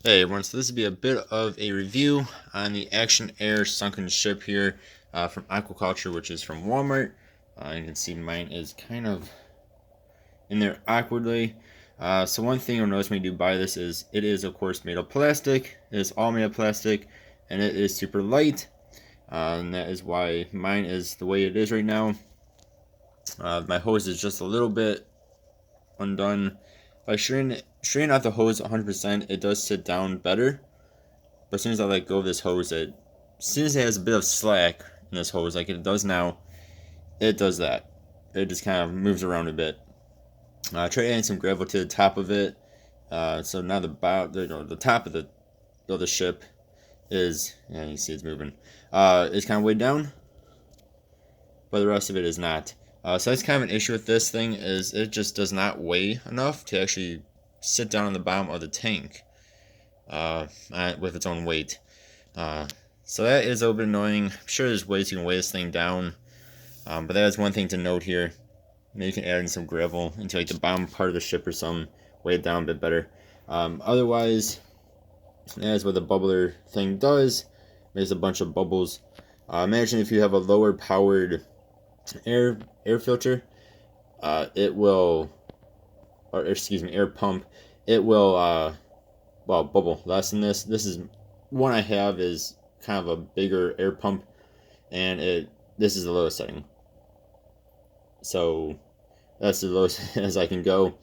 Hey everyone, so this will be a bit of a review on the Action Air sunken ship here from Aquaculture, which is from Walmart. You can see mine is kind of in there awkwardly. So one thing you'll notice when you do buy this is it is of course made of plastic. It is all made of plastic and it is super light. And that is why mine is the way it is right now. My hose is just a little bit undone. By straightening out the hose 100%, it does sit down better. But as soon as I let go of this hose, as soon as it has a bit of slack in this hose, like it does now, it does that. It just kind of moves around a bit. I tried adding some gravel to the top of it, so now the top of the ship is, yeah, you see it's moving. It's kind of weighed down, but the rest of it is not. So that's kind of an issue with this thing, is it just does not weigh enough to actually sit down on the bottom of the tank with its own weight. So that is a little bit annoying. I'm sure there's ways you can weigh this thing down, but that is one thing to note here. Maybe you can add in some gravel into like the bottom part of the ship or something, weigh it down a bit better. Otherwise, that's what the bubbler thing does. Makes a bunch of bubbles. Imagine if you have a lower powered air filter, it will, or excuse me, air pump, it will well, bubble less than this. This is one I have is kind of a bigger air pump, and this is the lowest setting, so that's the lowest as I can go.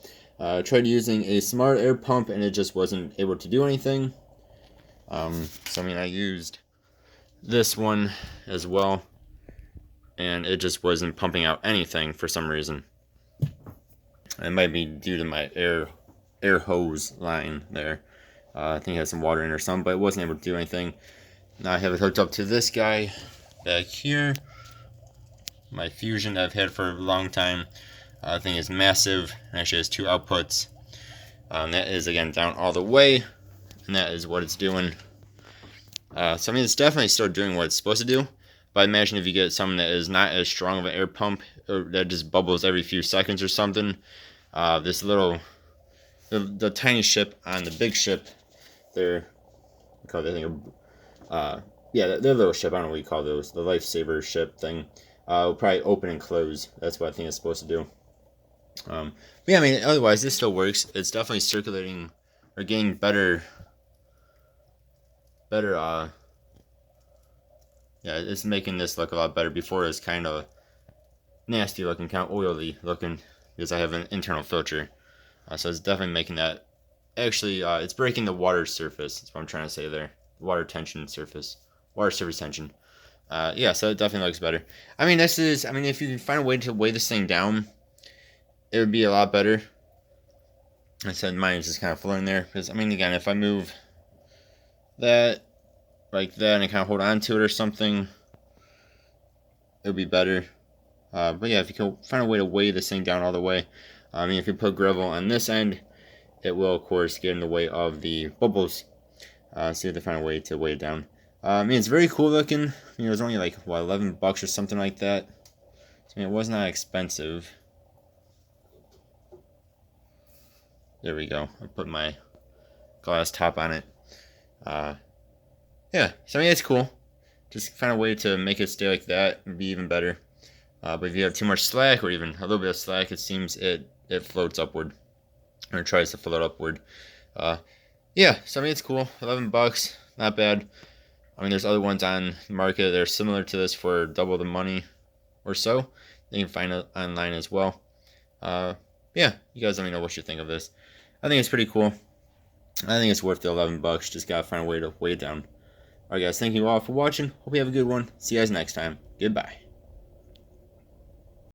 Tried using a smart air pump and it just wasn't able to do anything. So I mean, I used this one as well, and it just wasn't pumping out anything for some reason. It might be due to my air hose line there. I think it has some water in it or something, but it wasn't able to do anything. Now I have it hooked up to this guy back here. My Fusion that I've had for a long time. The thing is massive. It actually has two outputs. That is, again, down all the way, and that is what it's doing. So I mean, it's definitely still doing what it's supposed to do. But imagine if you get something that is not as strong of an air pump, or that just bubbles every few seconds or something. This little, the tiny ship on the big ship, they're, I call that thing, yeah, they're little ship. I don't know what you call those, the lifesaver ship thing. Will probably open and close. That's what I think it's supposed to do. But yeah, I mean, otherwise this still works. It's definitely circulating or getting better. Yeah, it's making this look a lot better. Before it was kind of nasty looking, kind of oily looking, because I have an internal filter. So it's definitely making that. Actually, it's breaking the water surface. That's what I'm trying to say there. Water surface tension. Yeah, so it definitely looks better. I mean, if you can find a way to weigh this thing down, it would be a lot better. I said mine is just kind of floating there, because, I mean, again, if I move that like that and I kind of hold on to it or something, it would be better. But yeah, if you can find a way to weigh this thing down all the way, I mean, if you put gravel on this end, it will, of course, get in the way of the bubbles. So you have to find a way to weigh it down. I mean, it's very cool looking. I mean, it was only like, what, $11 or something like that. So, I mean, it was not expensive. There we go. I put my glass top on it. Yeah, so I mean, it's cool. Just find a way to make it stay like that and be even better. But if you have too much slack, or even a little bit of slack, it seems it floats upward, or it tries to float upward. Yeah, so I mean, it's cool. $11, not bad. I mean, there's other ones on the market that are similar to this for double the money or so. You can find it online as well. Yeah, you guys let me know what you think of this. I think it's pretty cool. I think it's worth the $11. Just gotta find a way to weigh it down. Alright guys, thank you all for watching. Hope you have a good one. See you guys next time. Goodbye.